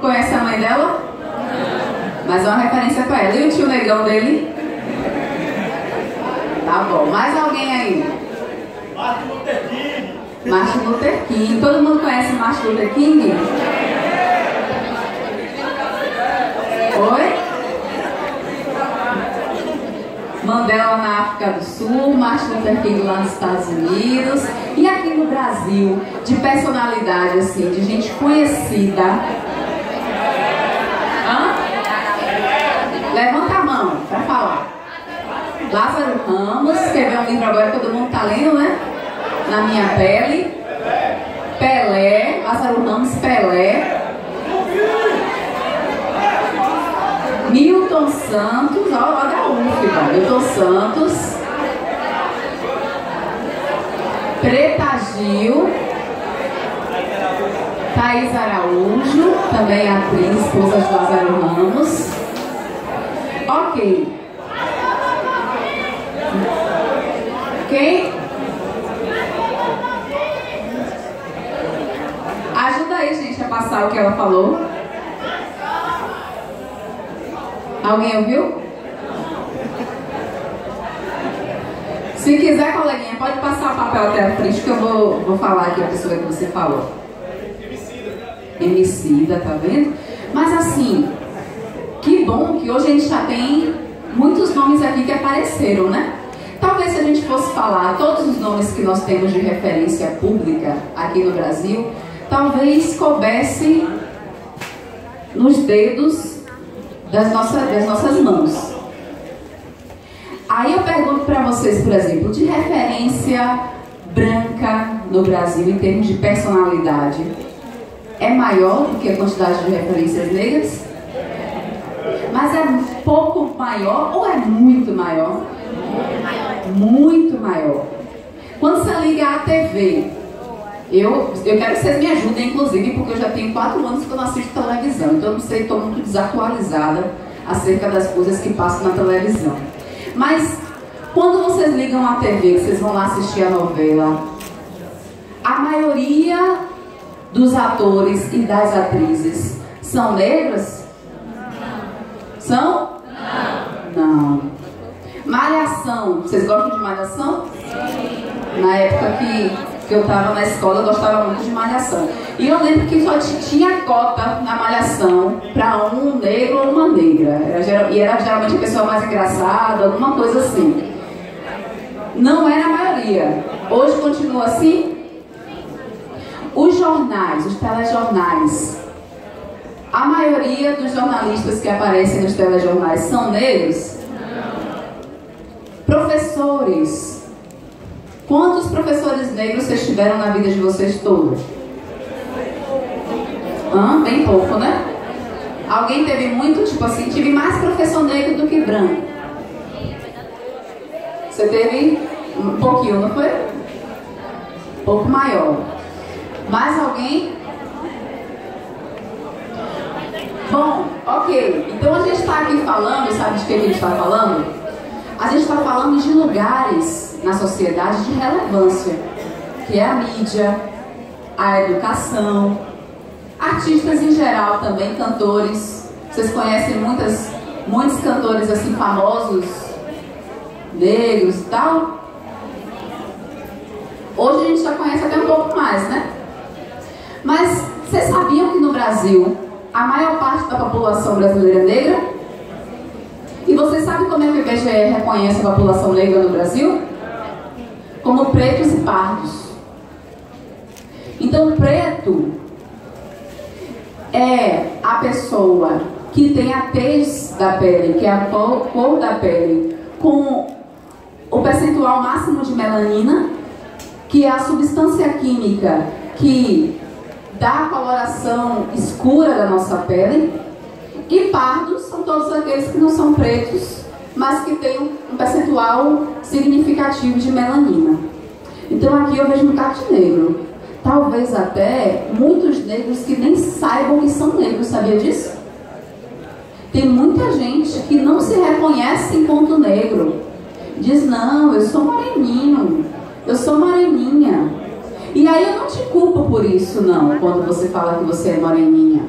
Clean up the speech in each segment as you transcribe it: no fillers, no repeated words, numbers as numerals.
conhece a mãe dela? Mas é uma referência para ela. E o tio negão dele? Tá bom. Mais alguém aí? Martin Luther King. Martin Luther King. Todo mundo conhece Martin Luther King? Oi? Mandela na África do Sul, Martin Luther King lá nos Estados Unidos. E aqui no Brasil, de personalidade assim, de gente conhecida. Hã? Levanta a mão para falar. Lázaro Ramos, escreveu um livro agora que todo mundo tá lendo, né? Na Minha Pele. Pelé, Lázaro Ramos, Pelé. Milton Santos, ó, lá da UF, Milton Santos. Preta Gil. Thaís Araújo, também atriz, esposa de Lázaro Ramos. Ok. Quem? Ajuda aí, gente, a passar o que ela falou. Alguém ouviu? Se quiser, coleguinha, pode passar o papel até a frente que eu vou falar aqui a pessoa que você falou. Emicida, tá vendo? Mas assim, que bom que hoje a gente já tem muitos nomes aqui que apareceram, né? Talvez se a gente fosse falar todos os nomes que nós temos de referência pública aqui no Brasil, talvez coubesse nos dedos das nossas mãos. Aí eu pergunto para vocês, por exemplo, de referência branca no Brasil em termos de personalidade, é maior do que a quantidade de referências negras? Mas é um pouco maior ou é muito maior? Muito maior. Quando você liga à TV, eu quero que vocês me ajudem, inclusive, porque eu já tenho 4 anos que eu não assisto televisão, então eu não sei, estou muito desatualizada acerca das coisas que passam na televisão. Mas, quando vocês ligam à TV, que vocês vão lá assistir a novela, a maioria dos atores e das atrizes são negros? São? Não. Malhação, vocês gostam de Malhação? Sim. Na época que eu estava na escola, eu gostava muito de Malhação. E eu lembro que só tinha cota na Malhação para um negro ou uma negra. E era geralmente a pessoa mais engraçada, alguma coisa assim. Não era a maioria. Hoje continua assim? Os jornais, os telejornais. A maioria dos jornalistas que aparecem nos telejornais são negros? Professores. Quantos professores negros vocês tiveram na vida de vocês todos? Bem pouco, né? Alguém teve muito, tipo assim, tive mais professor negro do que branco. Você teve um pouquinho, não foi? Um pouco maior. Mais alguém? Bom, ok. Então a gente está aqui falando, sabe de que a gente está falando? A gente está falando de lugares na sociedade de relevância, que é a mídia, a educação, artistas em geral também, cantores. Vocês conhecem muitos cantores assim famosos, negros e tal? Hoje a gente já conhece até um pouco mais, né? Mas vocês sabiam que no Brasil a maior parte da população brasileira é negra? E vocês sabem como é que o IBGE reconhece a população negra no Brasil? Como pretos e pardos. Então, preto é a pessoa que tem a tez da pele, que é a cor da pele, com o percentual máximo de melanina, que é a substância química que dá a coloração escura da nossa pele. E pardos são todos aqueles que não são pretos, mas que têm um percentual significativo de melanina. Então aqui eu vejo um bocado de negro. Talvez até muitos negros que nem saibam que são negros, sabia disso? Tem muita gente que não se reconhece enquanto negro. Diz, não, eu sou moreninho, eu sou moreninha. E aí eu não te culpo por isso não, quando você fala que você é moreninha.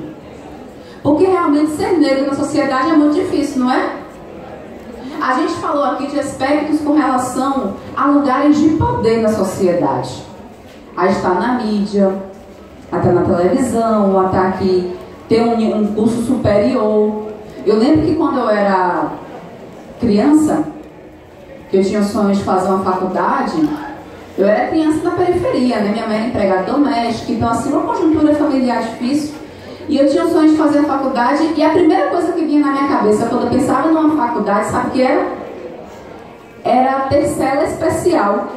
Porque realmente ser negro na sociedade é muito difícil, não é? A gente falou aqui de aspectos com relação a lugares de poder na sociedade. A estar na mídia, a estar na televisão, a estar aqui, ter um curso superior. Eu lembro que quando eu era criança, que eu tinha o sonho de fazer uma faculdade, eu era criança da periferia, né? Minha mãe era empregada doméstica, então assim, uma conjuntura familiar difícil. E eu tinha o sonho de fazer a faculdade, e a primeira coisa que vinha na minha cabeça quando eu pensava numa faculdade, sabe o que era? Era ter cela especial.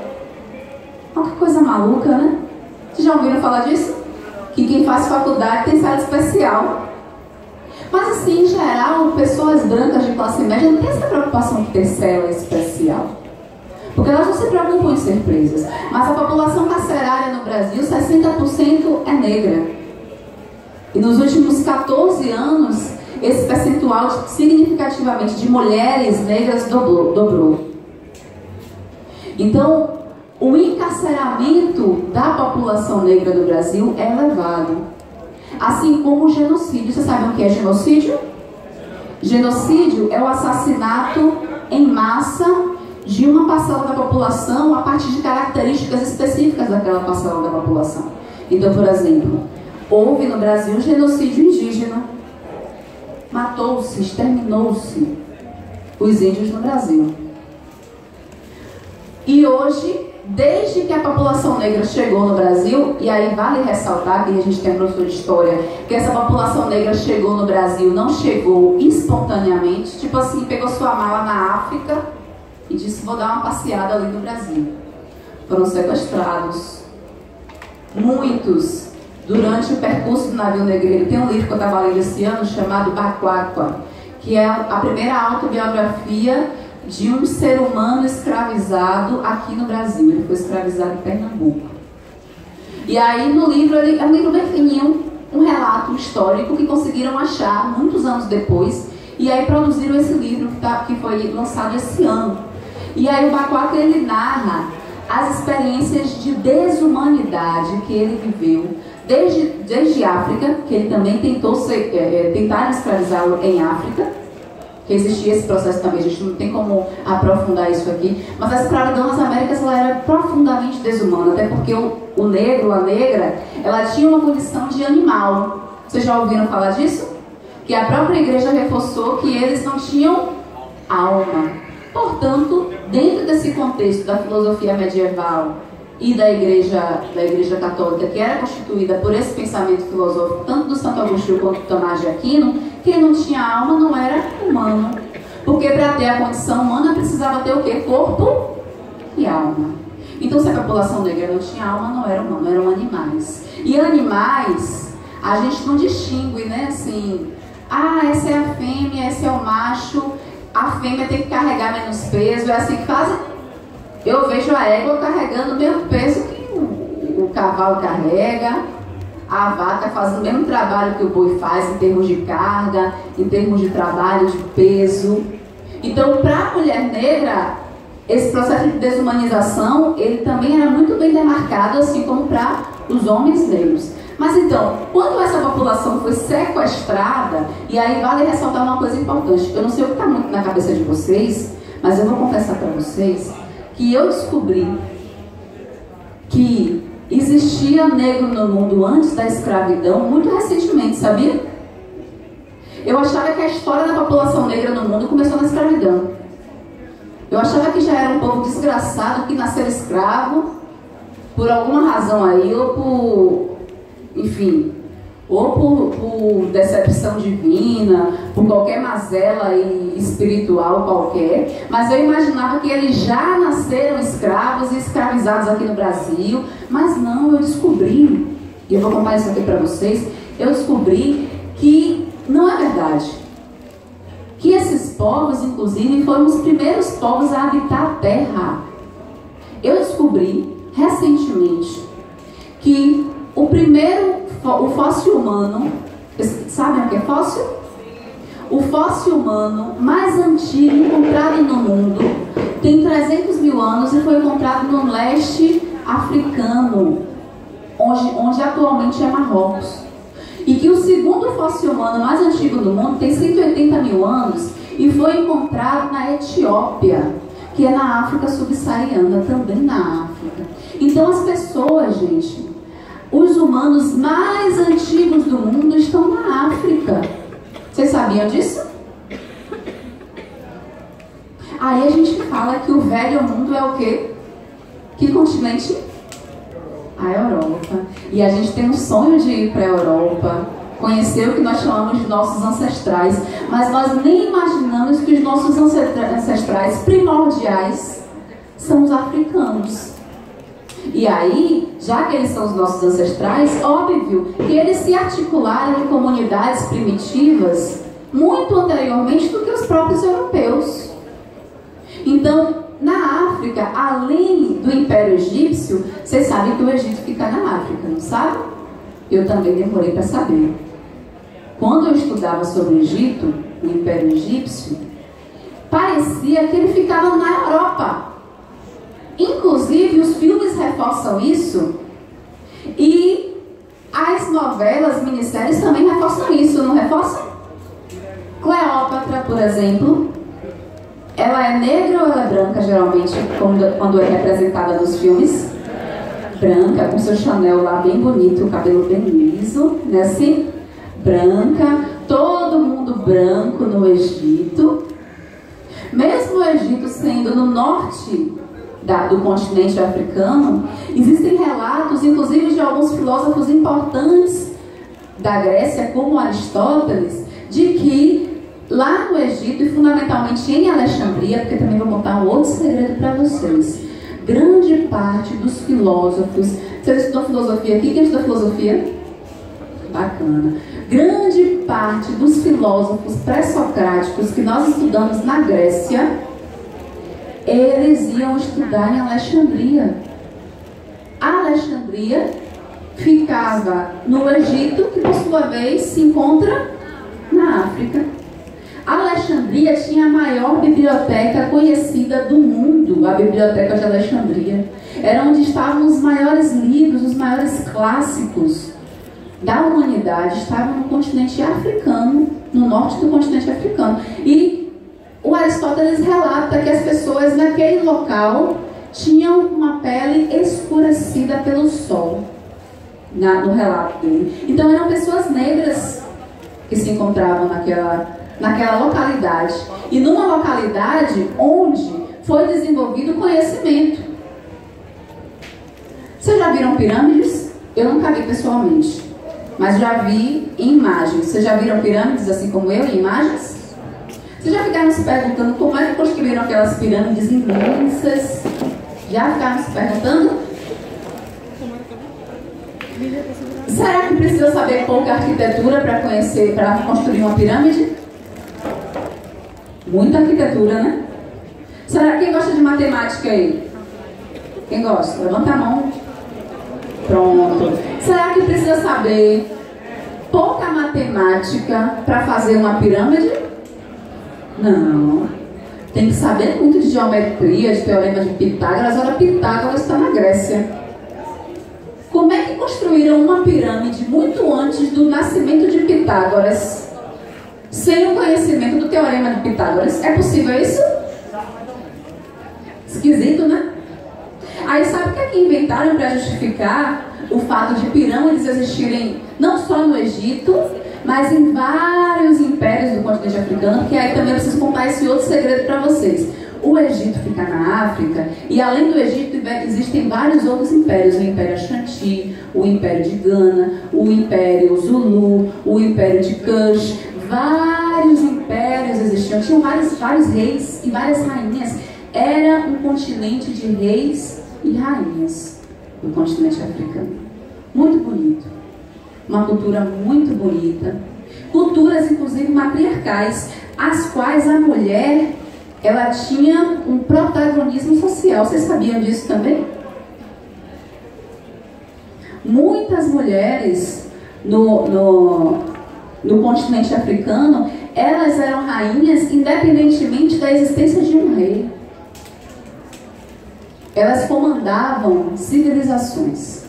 Olha que coisa maluca, né? Vocês já ouviram falar disso? Que quem faz faculdade tem cela especial. Mas assim, em geral, pessoas brancas de classe média não têm essa preocupação de ter cela especial. Porque elas não se preocupam em ser presas. Mas a população carcerária no Brasil, 60% é negra. E nos últimos 14 anos, esse percentual significativamente de mulheres negras dobrou. Então, o encarceramento da população negra do Brasil é elevado. Assim como o genocídio. Vocês sabem o que é genocídio? Genocídio é o assassinato em massa de uma parcela da população a partir de características específicas daquela parcela da população. Então, por exemplo, houve no Brasil genocídio indígena. Matou-se, exterminou-se os índios no Brasil. E hoje, desde que a população negra chegou no Brasil, e aí vale ressaltar que a gente tem um professor de história, que essa população negra chegou no Brasil, não chegou espontaneamente, tipo assim, pegou sua mala na África e disse, vou dar uma passeada ali no Brasil. Foram sequestrados. Muitos, durante o percurso do navio negreiro. Tem um livro que eu estava lendo esse ano chamado Baquáqua, que é a primeira autobiografia de um ser humano escravizado aqui no Brasil. Ele foi escravizado em Pernambuco. E aí no livro, é um livro bem fininho, um relato histórico que conseguiram achar muitos anos depois, e aí produziram esse livro que foi lançado esse ano. E aí o Baquáqua, ele narra as experiências de desumanidade que ele viveu desde África, que ele também tentar escravizá-lo em África, que existia esse processo também, a gente não tem como aprofundar isso aqui, mas a escravidão nas Américas ela era profundamente desumana, até porque o negro, a negra, ela tinha uma condição de animal. Vocês já ouviram falar disso? Que a própria igreja reforçou que eles não tinham alma. Portanto, dentro desse contexto da filosofia medieval e da igreja católica, que era constituída por esse pensamento filosófico, tanto do Santo Agostinho quanto do Tomás de Aquino, quem não tinha alma não era humano. Porque para ter a condição humana precisava ter o quê? Corpo e alma. Então, se a população negra não tinha alma, não era humano, eram animais. E animais, a gente não distingue, né? Assim, essa é a fêmea, esse é o macho, a fêmea tem que carregar menos peso, é assim que fazem. Eu vejo a égua carregando o mesmo peso que o cavalo carrega, a vaca fazendo o mesmo trabalho que o boi faz em termos de carga, em termos de trabalho, de peso. Então, para a mulher negra, esse processo de desumanização, ele também era muito bem demarcado, assim como para os homens negros. Mas então, quando essa população foi sequestrada, e aí vale ressaltar uma coisa importante, eu não sei o que está muito na cabeça de vocês, mas eu vou confessar para vocês, que eu descobri que existia negro no mundo antes da escravidão muito recentemente, sabia? Eu achava que a história da população negra no mundo começou na escravidão. Eu achava que já era um povo desgraçado que nasceu escravo por alguma razão aí, ou por, enfim, ou por decepção divina, por qualquer mazela espiritual qualquer, mas eu imaginava que eles já nasceram escravos e escravizados aqui no Brasil, mas não, eu descobri, e eu vou contar isso aqui para vocês, eu descobri que não é verdade, que esses povos, inclusive, foram os primeiros povos a habitar a Terra. Eu descobri, recentemente, que o fóssil humano, sabem o que é fóssil? O fóssil humano mais antigo encontrado no mundo tem 300 mil anos e foi encontrado no leste africano, onde atualmente é Marrocos. e que o segundo fóssil humano mais antigo do mundo tem 180 mil anos e foi encontrado na Etiópia, que é na África subsaariana, também na África. Então as pessoas, gente, os humanos mais antigos do mundo estão na África. Vocês sabiam disso? Aí a gente fala que o velho mundo é o quê? Que continente? A Europa. E a gente tem um sonho de ir para a Europa, conhecer o que nós chamamos de nossos ancestrais, mas nós nem imaginamos que os nossos ancestrais primordiais são os africanos. E aí, já que eles são os nossos ancestrais, óbvio que eles se articularam em comunidades primitivas muito anteriormente do que os próprios europeus. Então, na África, além do Império Egípcio, vocês sabem que o Egito fica na África, não sabe? Eu também demorei para saber. Quando eu estudava sobre o Egito, o Império Egípcio, parecia que ele ficava na Europa. Inclusive, os filmes reforçam isso e as novelas, minisséries também reforçam isso, não reforçam? Cleópatra, por exemplo, ela é negra ou ela é branca, geralmente, quando é representada nos filmes? Branca, com seu Chanel lá bem bonito, o cabelo bem liso, né assim? Branca, todo mundo branco no Egito. Mesmo o Egito sendo no norte do continente africano, existem relatos, inclusive de alguns filósofos importantes da Grécia, como Aristóteles, de que lá no Egito, e fundamentalmente em Alexandria, porque também vou botar um outro segredo para vocês, grande parte dos filósofos... Vocês estudam filosofia aqui? Quem estuda filosofia? Bacana. Grande parte dos filósofos pré-socráticos que nós estudamos na Grécia, eles iam estudar em Alexandria. Alexandria ficava no Egito, que por sua vez se encontra na África. Alexandria tinha a maior biblioteca conhecida do mundo, a Biblioteca de Alexandria. Era onde estavam os maiores livros, os maiores clássicos da humanidade, estavam no continente africano, no norte do continente africano. E o Aristóteles relata que as pessoas naquele local tinham uma pele escurecida pelo sol, no relato dele. Então eram pessoas negras que se encontravam naquela localidade. E numa localidade onde foi desenvolvido conhecimento. Vocês já viram pirâmides? Eu nunca vi pessoalmente, mas já vi em imagens. Vocês já viram pirâmides assim como eu, em imagens? Vocês já ficaram se perguntando como é que construíram aquelas pirâmides imensas? Já ficaram se perguntando? Será que precisa saber pouca arquitetura para construir uma pirâmide? Muita arquitetura, né? Será que quem gosta de matemática aí? Quem gosta? Levanta a mão. Pronto. Será que precisa saber pouca matemática para fazer uma pirâmide? Não. Tem que saber muito de geometria, de teorema de Pitágoras. Ora, Pitágoras está na Grécia. Como é que construíram uma pirâmide muito antes do nascimento de Pitágoras, sem o conhecimento do teorema de Pitágoras? É possível isso? Esquisito, né? Aí sabe o que é que inventaram para justificar o fato de pirâmides existirem não só no Egito, mas em vários impérios do continente africano? Porque aí também eu preciso contar esse outro segredo para vocês. O Egito fica na África, e além do Egito existem vários outros impérios. O Império Ashanti, o Império de Gana, o Império Zulu, o Império de Kush. Vários impérios existiam, tinham vários reis e várias rainhas. Era um continente de reis e rainhas do continente africano. Muito bonito. Uma cultura muito bonita. Culturas, inclusive, matriarcais, as quais a mulher, ela tinha um protagonismo social. Vocês sabiam disso também? Muitas mulheres no continente africano, elas eram rainhas independentemente da existência de um rei. Elas comandavam civilizações.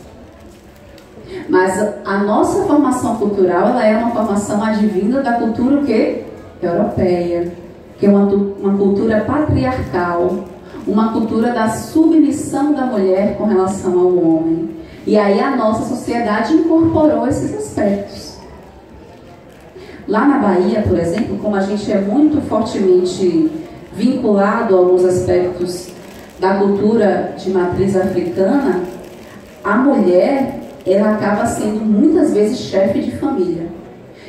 Mas a nossa formação cultural, ela é uma formação advinda da cultura o quê? Europeia, que é uma cultura patriarcal, uma cultura da submissão da mulher com relação ao homem. E aí a nossa sociedade incorporou esses aspectos. Lá na Bahia, por exemplo, como a gente é muito fortemente vinculado a alguns aspectos da cultura de matriz africana, a mulher, ela acaba sendo muitas vezes chefe de família.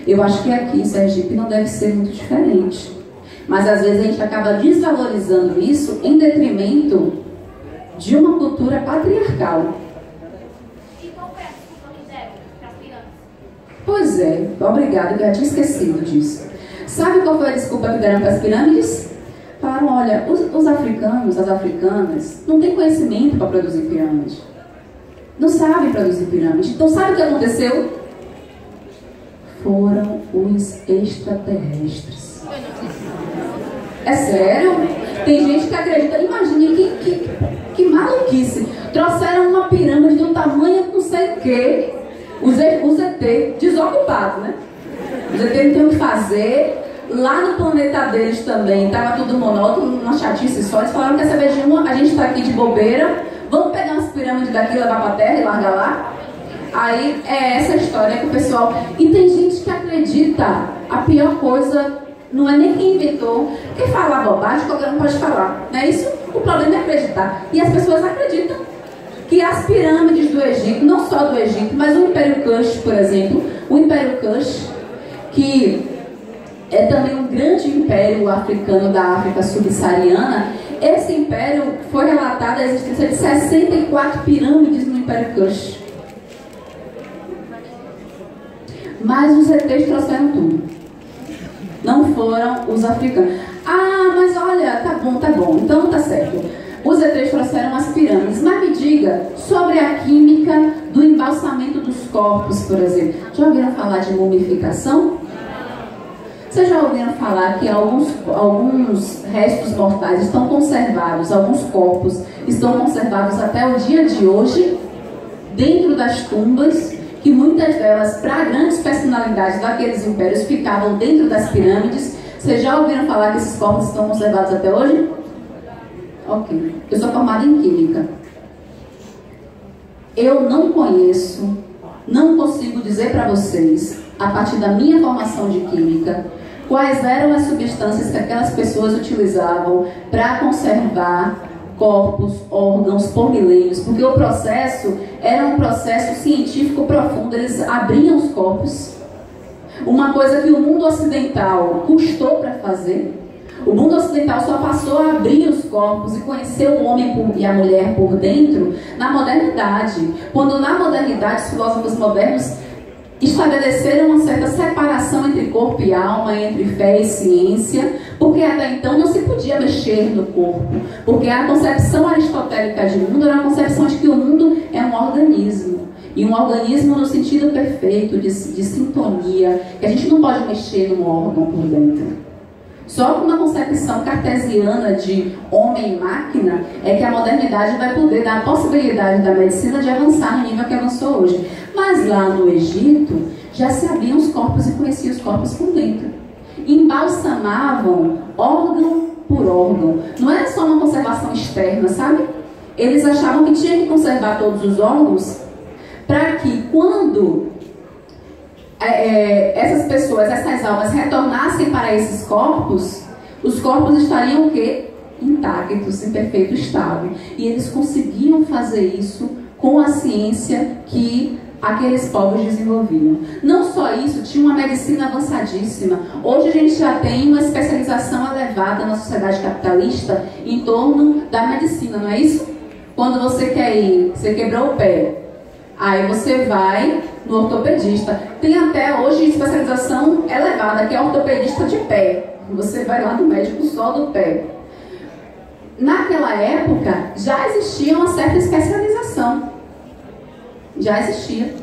Eu acho que aqui em Sergipe não deve ser muito diferente. Mas às vezes a gente acaba desvalorizando isso em detrimento de uma cultura patriarcal. E qual foi a desculpa que deram para as pirâmides? Pois é, obrigada, eu já tinha esquecido disso. Sabe qual foi a desculpa que deram para as pirâmides? Falaram, olha, os africanos, as africanas, não têm conhecimento para produzir pirâmide. Não sabem produzir pirâmide. Então sabe o que aconteceu? Foram os extraterrestres. É sério? Tem gente que acredita. Imagine que maluquice. Trouxeram uma pirâmide do tamanho não sei o quê. Os ET desocupados, né? Os ET não tem o que fazer. Lá no planeta deles também estava tudo monótono, uma chatice só. Eles falaram que essa vez a gente está aqui de bobeira. Vamos pegar umas pirâmides daqui, levar para a terra e largar lá. Aí é essa história que o pessoal... E tem gente que acredita. A pior coisa não é nem quem inventou. Quem falar bobagem, qualquer um pode falar. Não é isso? O problema é acreditar. E as pessoas acreditam que as pirâmides do Egito, não só do Egito, mas o Império Kush, por exemplo, o Império Kush, que é também um grande império africano da África subsaariana, esse império foi relatada a existência de 64 pirâmides no Império Kush. Mas os ETs trouxeram tudo. Não foram os africanos. Ah, mas olha, tá bom, então tá certo. Os ETs trouxeram as pirâmides. Mas me diga sobre a química do embalsamento dos corpos, por exemplo. Já ouviram falar de mumificação? Vocês já ouviram falar que alguns restos mortais estão conservados, alguns corpos estão conservados até o dia de hoje, dentro das tumbas, que muitas delas, para grandes personalidades daqueles impérios, ficavam dentro das pirâmides. Vocês já ouviram falar que esses corpos estão conservados até hoje? Ok. Eu sou formada em Química. Eu não conheço, não consigo dizer para vocês, a partir da minha formação de Química, quais eram as substâncias que aquelas pessoas utilizavam para conservar corpos, órgãos por milênios, porque o processo era um processo científico profundo. Eles abriam os corpos, uma coisa que o mundo ocidental custou para fazer. O mundo ocidental só passou a abrir os corpos e conhecer o homem e a mulher por dentro na modernidade, quando na modernidade os filósofos modernos estabeleceram uma certa separação entre corpo e alma, entre fé e ciência, porque até então não se podia mexer no corpo, porque a concepção aristotélica de mundo era a concepção de que o mundo é um organismo, e um organismo no sentido perfeito, de sintonia, que a gente não pode mexer num órgão por dentro. Só com uma concepção cartesiana de homem e máquina é que a modernidade vai poder dar a possibilidade da medicina de avançar no nível que avançou hoje. Mas lá no Egito já se abriam os corpos e conheciam os corpos por dentro. Embalsamavam órgão por órgão. Não era só uma conservação externa, sabe? Eles achavam que tinha que conservar todos os órgãos para que quando essas pessoas, essas almas retornassem para esses corpos, os corpos estariam o quê? Intactos, em perfeito estado. E eles conseguiam fazer isso com a ciência que aqueles povos desenvolviam. Não só isso, tinha uma medicina avançadíssima. Hoje a gente já tem uma especialização elevada na sociedade capitalista em torno da medicina, não é isso? Quando você quer ir, você quebrou o pé, aí você vai no ortopedista. Tem até hoje especialização elevada, que é ortopedista de pé. Você vai lá no médico só do pé. Naquela época, já existia uma certa especialização. Já existia.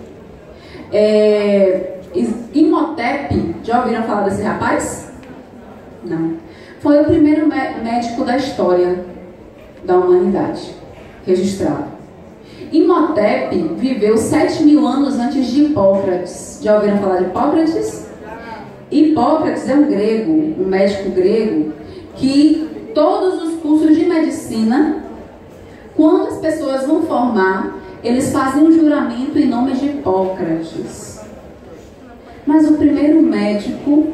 Imhotep, já ouviram falar desse rapaz? Não. Foi o primeiro médico da história da humanidade registrado. Imhotep viveu 7.000 anos antes de Hipócrates. Já ouviram falar de Hipócrates? Hipócrates é um grego, um médico grego, que todos os cursos de medicina, quando as pessoas vão formar, eles fazem um juramento em nome de Hipócrates. Mas o primeiro médico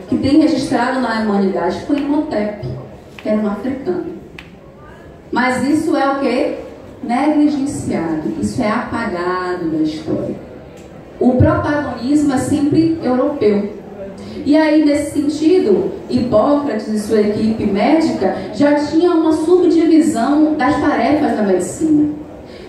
que tem registrado na humanidade foi Imhotep, que era um africano. Mas isso é o quê? Negligenciado, isso é apagado da história. O protagonismo é sempre europeu. E aí, nesse sentido, Hipócrates e sua equipe médica já tinham uma subdivisão das tarefas da medicina.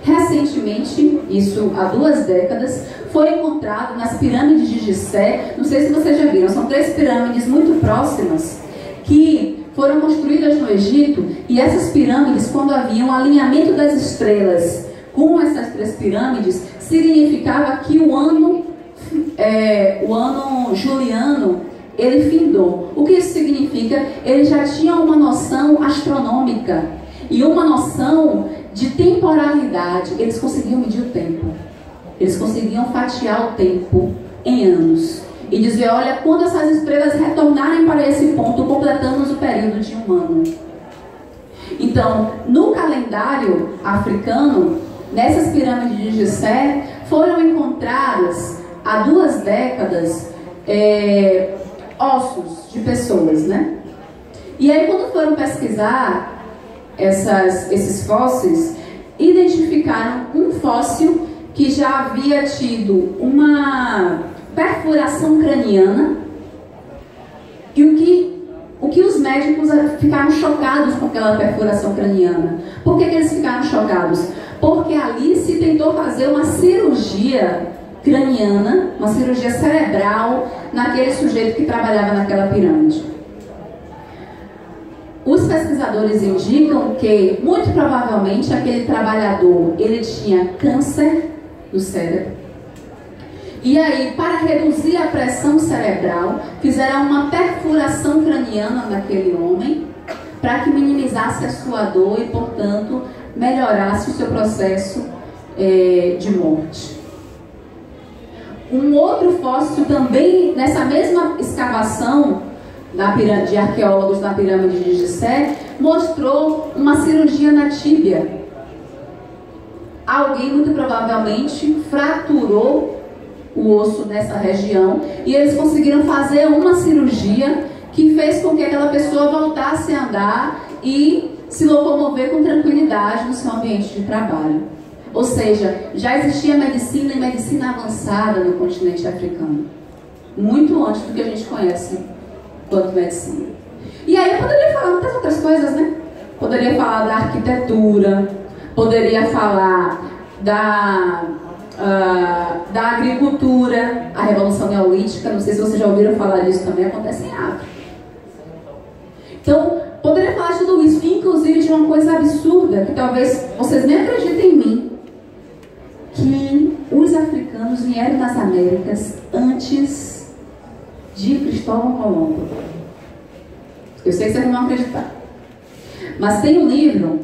Recentemente, isso há 2 décadas, foi encontrado nas pirâmides de Gizé, não sei se vocês já viram, são 3 pirâmides muito próximas, que foram construídas no Egito, e essas pirâmides, quando havia um alinhamento das estrelas com essas 3 pirâmides, significava que o ano juliano, ele findou. O que isso significa? Eles já tinham uma noção astronômica e uma noção de temporalidade. Eles conseguiam medir o tempo. Eles conseguiam fatiar o tempo em anos. E dizer, olha, quando essas estrelas retornarem para esse ponto, completamos o período de um ano. Então, no calendário africano, nessas pirâmides de Gizé, foram encontradas, há 2 décadas, ossos de pessoas, né? E aí, quando foram pesquisar esses fósseis, identificaram um fóssil que já havia tido uma perfuração craniana, e o que os médicos ficaram chocados com aquela perfuração craniana. Por que eles ficaram chocados? Porque ali se tentou fazer uma cirurgia craniana, uma cirurgia cerebral naquele sujeito que trabalhava naquela pirâmide. Os pesquisadores indicam que, muito provavelmente, aquele trabalhador, ele tinha câncer do cérebro. E aí, para reduzir a pressão cerebral, fizeram uma perfuração craniana naquele homem, para que minimizasse a sua dor e, portanto, melhorasse o seu processo de morte. Um outro fóssil também, nessa mesma escavação de arqueólogos na pirâmide de Gizé, mostrou uma cirurgia na tíbia. Alguém, muito provavelmente, fraturou o osso nessa região, e eles conseguiram fazer uma cirurgia que fez com que aquela pessoa voltasse a andar e se locomover com tranquilidade no seu ambiente de trabalho. Ou seja, já existia medicina e medicina avançada no continente africano, muito antes do que a gente conhece quanto medicina. E aí eu poderia falar muitas outras coisas, né? Poderia falar da arquitetura, poderia falar da agricultura, a Revolução Neolítica, não sei se vocês já ouviram falar disso, também acontece em África. Então, poderia falar de tudo isso, inclusive de uma coisa absurda, que talvez vocês nem acreditem em mim, que os africanos vieram das Américas antes de Cristóvão Colombo. Eu sei que vocês não vão acreditar. Mas tem um livro,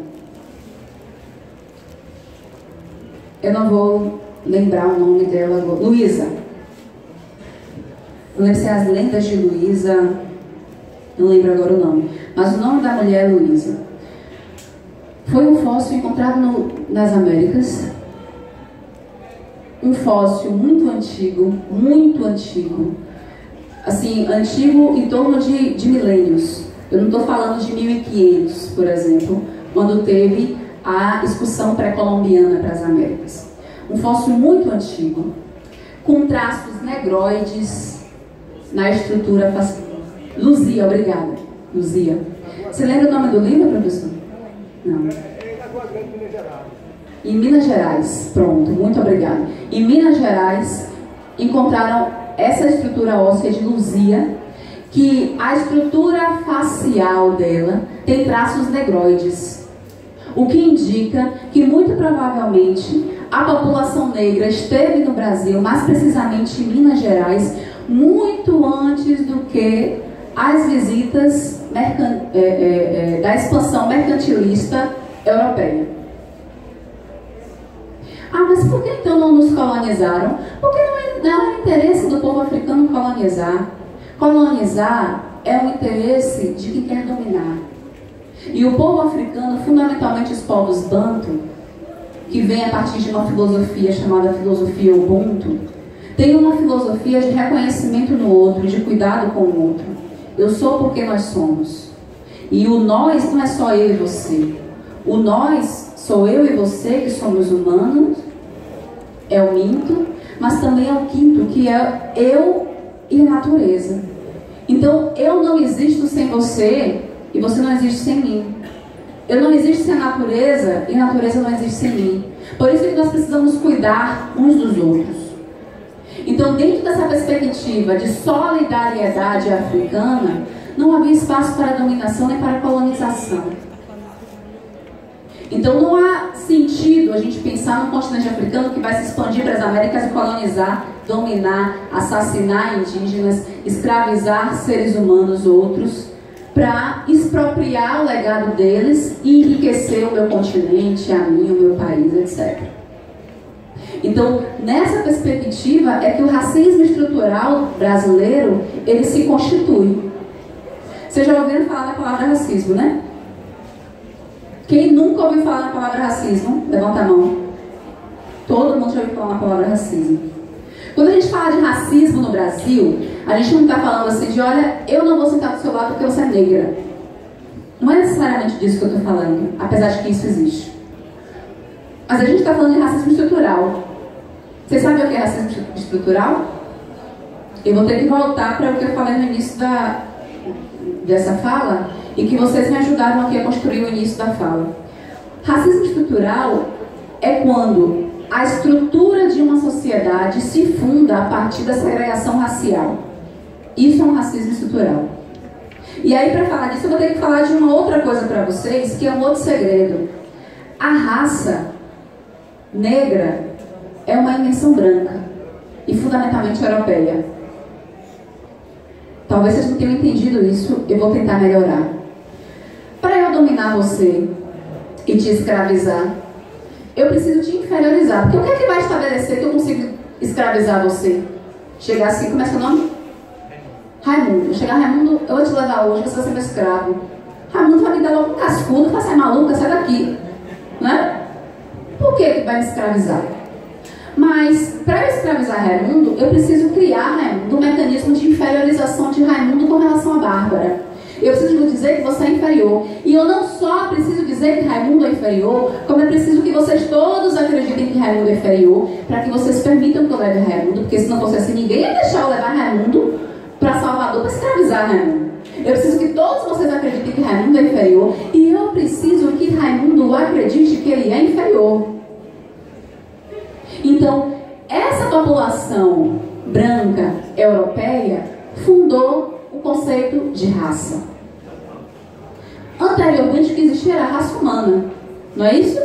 eu não vou lembrar o nome dela agora, Luísa. Eu lembro se é As Lendas de Luísa, não lembro agora o nome. Mas o nome da mulher é Luísa. Foi um fóssil encontrado nas Américas. Um fóssil muito antigo, assim, antigo em torno de milênios. Eu não estou falando de 1500, por exemplo, quando teve a excursão pré-colombiana para as Américas. Um fóssil muito antigo, com traços negroides na estrutura facial. Luzia, obrigada. Luzia. Você lembra o nome do livro, professor? Não. Em Minas Gerais, pronto, muito obrigada. Em Minas Gerais, encontraram essa estrutura óssea de Luzia, que a estrutura facial dela tem traços negroides. O que indica que, muito provavelmente, a população negra esteve no Brasil, mais precisamente em Minas Gerais, muito antes do que as visitas da expansão mercantilista europeia. Ah, mas por que então não nos colonizaram? Porque não é interesse do povo africano colonizar. Colonizar é o interesse de quem quer dominar. E o povo africano, fundamentalmente os povos bantu, que vem a partir de uma filosofia chamada filosofia Ubuntu, tem uma filosofia de reconhecimento no outro, de cuidado com o outro. Eu sou porque nós somos. E o nós não é só eu e você. O nós sou eu e você, que somos humanos, é o minto, mas também é o quinto, que é eu e a natureza. Então, eu não existo sem você e você não existe sem mim. Eu não existo sem a natureza e a natureza não existe sem mim. Por isso que nós precisamos cuidar uns dos outros. Então, dentro dessa perspectiva de solidariedade africana, não havia espaço para dominação nem para colonização. Então, não há sentido a gente pensar num continente africano que vai se expandir para as Américas e colonizar, dominar, assassinar indígenas, escravizar seres humanos outros, para expropriar o legado deles e enriquecer o meu continente, a mim, o meu país, etc. Então, nessa perspectiva é que o racismo estrutural brasileiro, ele se constitui. Vocês já ouviram falar da palavra racismo, né? Quem nunca ouviu falar na palavra racismo? Levanta a mão. Todo mundo já ouviu falar na palavra racismo. Quando a gente fala de racismo no Brasil, a gente não está falando assim de, olha, eu não vou sentar do seu lado porque você é negra. Não é necessariamente disso que eu estou falando, apesar de que isso existe. Mas a gente está falando de racismo estrutural. Vocês sabem o que é racismo estrutural? Eu vou ter que voltar para o que eu falei no início dessa fala e que vocês me ajudaram aqui a construir o início da fala. Racismo estrutural é quando a estrutura de uma sociedade se funda a partir da segregação racial. Isso é um racismo estrutural. E aí, para falar disso, eu vou ter que falar de uma outra coisa para vocês, que é um outro segredo. A raça negra é uma invenção branca e fundamentalmente europeia. Talvez vocês não tenham entendido isso, eu vou tentar melhorar. Para eu dominar você e te escravizar, eu preciso te inferiorizar. Porque o que é que vai estabelecer que eu consigo escravizar você? Chegar assim, como é seu nome? Raimundo. Chegar, Raimundo, eu vou te levar hoje, você vai ser meu escravo. Raimundo vai me dar logo um cascudo, vai sair maluca, sai daqui. Né? Por que vai me escravizar? Mas, para eu escravizar Raimundo, eu preciso criar, Raimundo, um mecanismo de inferiorização de Raimundo com relação a Bárbara. Eu preciso dizer que você é inferior. E eu não só preciso dizer que Raimundo é inferior, como é preciso que vocês todos acreditem que Raimundo é inferior, para que vocês permitam que eu leve Raimundo, porque se não fosse assim, ninguém ia deixar eu levar Raimundo para Salvador para escravizar Raimundo. Eu preciso que todos vocês acreditem que Raimundo é inferior, e eu preciso que Raimundo acredite que ele é inferior. Então, essa população branca europeia fundou o conceito de raça. Anteriormente, o que existia era a raça humana, não é isso?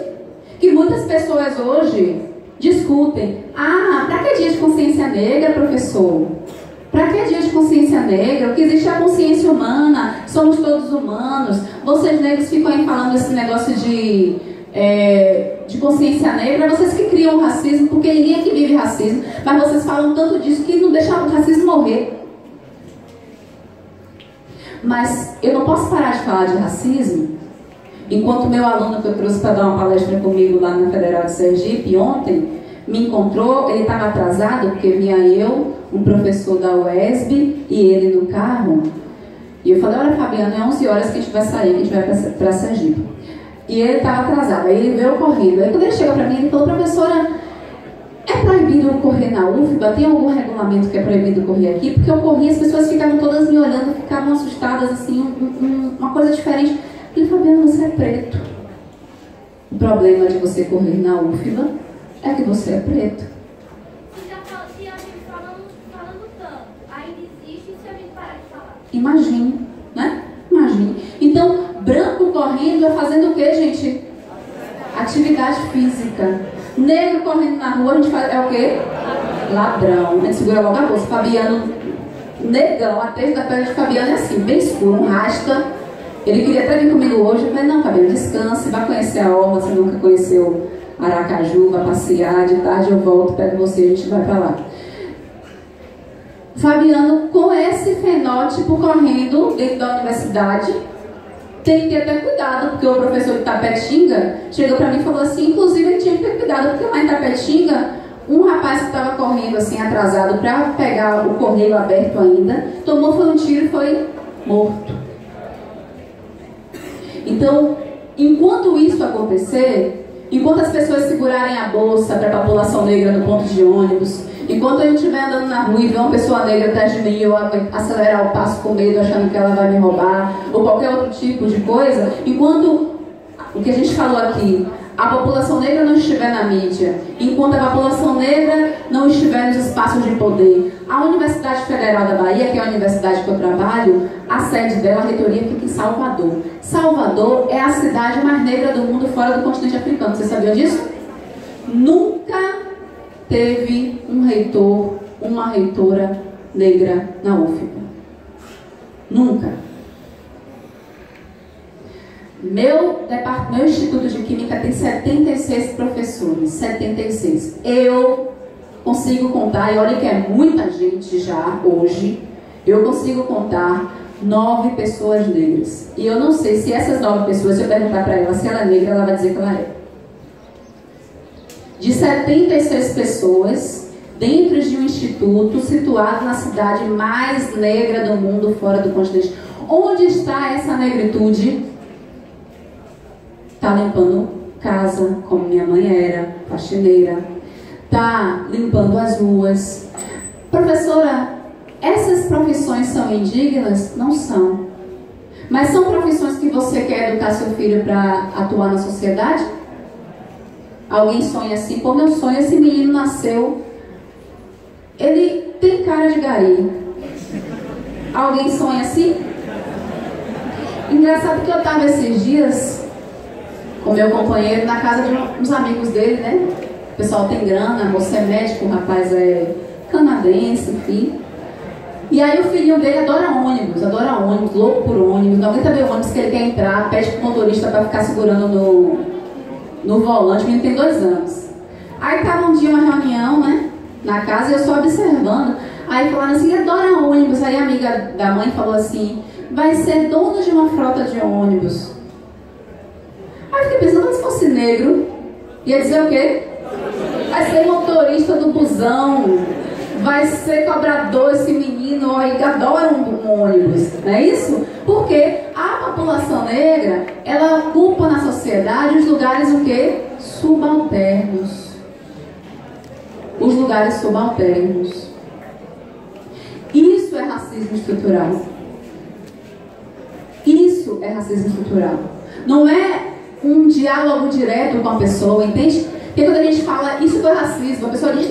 Que muitas pessoas hoje discutem. Ah, para que dia de consciência negra, professor? Para que dia de consciência negra? O que existe é a consciência humana, somos todos humanos. Vocês negros ficam aí falando esse negócio de consciência negra, vocês que criam o racismo, porque ninguém aqui vive racismo, mas vocês falam tanto disso que não deixam o racismo morrer. Mas eu não posso parar de falar de racismo enquanto meu aluno que eu trouxe para dar uma palestra comigo lá na Federal de Sergipe ontem me encontrou. Ele estava atrasado porque vinha eu, um professor da UESB e ele no carro, e eu falei, olha Fabiano, é 11 horas que a gente vai sair, que a gente vai para Sergipe. E ele estava atrasado, aí ele veio correndo. Aí quando ele chegou para mim, ele falou, professora, é proibido correr na UFBA? Tem algum regulamento que é proibido correr aqui? Porque eu corri, as pessoas ficavam todas me olhando, ficavam assustadas, assim, uma coisa diferente. Eu falei, Fabiano, você é preto. O problema de você correr na UFBA é que você é preto. Se a gente falando tanto, ainda existe se a gente parar de falar. Imagine, né? Imagine. Então, branco correndo é fazendo o quê, gente? Atividade física. Negro correndo na rua, a gente faz, é o quê? Ladrão. A gente segura logo a bolsa. Fabiano, negão, a testa da pele de Fabiano é assim, bem escuro, um rasta. Ele queria até vir comigo hoje. Eu falei, não, Fabiano, descanse, vai conhecer a orla, você nunca conheceu Aracaju, vai passear, de tarde eu volto, pego você e a gente vai para lá. Fabiano, com esse fenótipo correndo dentro da universidade, tem que ter até cuidado, porque o professor de Tapetinga chegou para mim e falou assim, inclusive ele tinha que ter cuidado, porque lá em Tapetinga, um rapaz que estava correndo assim, atrasado para pegar o correio aberto ainda, foi um tiro e foi morto. Então, enquanto isso acontecer, enquanto as pessoas segurarem a bolsa para a população negra no ponto de ônibus, enquanto eu estiver andando na rua e ver uma pessoa negra atrás de mim, eu acelerar o passo com medo, achando que ela vai me roubar, ou qualquer outro tipo de coisa, enquanto o que a gente falou aqui, a população negra não estiver na mídia, enquanto a população negra não estiver nos espaços de poder, a Universidade Federal da Bahia, que é a universidade que eu trabalho, a sede dela, a reitoria, fica em Salvador. Salvador é a cidade mais negra do mundo fora do continente africano. Você sabia disso? Nunca teve um reitor, uma reitora negra na UFBA. Nunca. Meu instituto de química tem 76 professores. 76. Eu consigo contar, e olha que é muita gente já hoje, eu consigo contar 9 pessoas negras. E eu não sei se essas 9 pessoas, se eu perguntar para ela se ela é negra, ela vai dizer que ela é. De 76 pessoas, dentro de um instituto situado na cidade mais negra do mundo, fora do continente. Onde está essa negritude? Está limpando casa, como minha mãe era, faxineira. Está limpando as ruas. Professora, essas profissões são indignas? Não são. Mas são profissões que você quer educar seu filho para atuar na sociedade? Alguém sonha assim? Pô, meu sonho, esse menino nasceu, ele tem cara de gari. Alguém sonha assim? Engraçado que eu estava esses dias com meu companheiro na casa de uns amigos dele, né? O pessoal tem grana, a moça é médico, o rapaz é canadense, enfim. E aí o filhinho dele adora ônibus, louco por ônibus. Não aguenta ver o ônibus que ele quer entrar, pede pro motorista para ficar segurando no volante. O menino tem 2 anos. Aí tava um dia uma reunião, né, na casa, e eu só observando. Aí falaram assim, adora ônibus. Aí a amiga da mãe falou assim, vai ser dono de uma frota de ônibus. Aí eu fiquei pensando, mas se fosse negro, ia dizer o quê? Vai ser motorista do busão, vai ser cobrador, esse menino, ó, ele adora um ônibus, não é isso? Porque a população negra, ela ocupa na sociedade os lugares o quê? Subalternos. Os lugares subalternos. Isso é racismo estrutural. Isso é racismo estrutural. Não é um diálogo direto com a pessoa, entende? Porque quando a gente fala isso foi racismo, a pessoa diz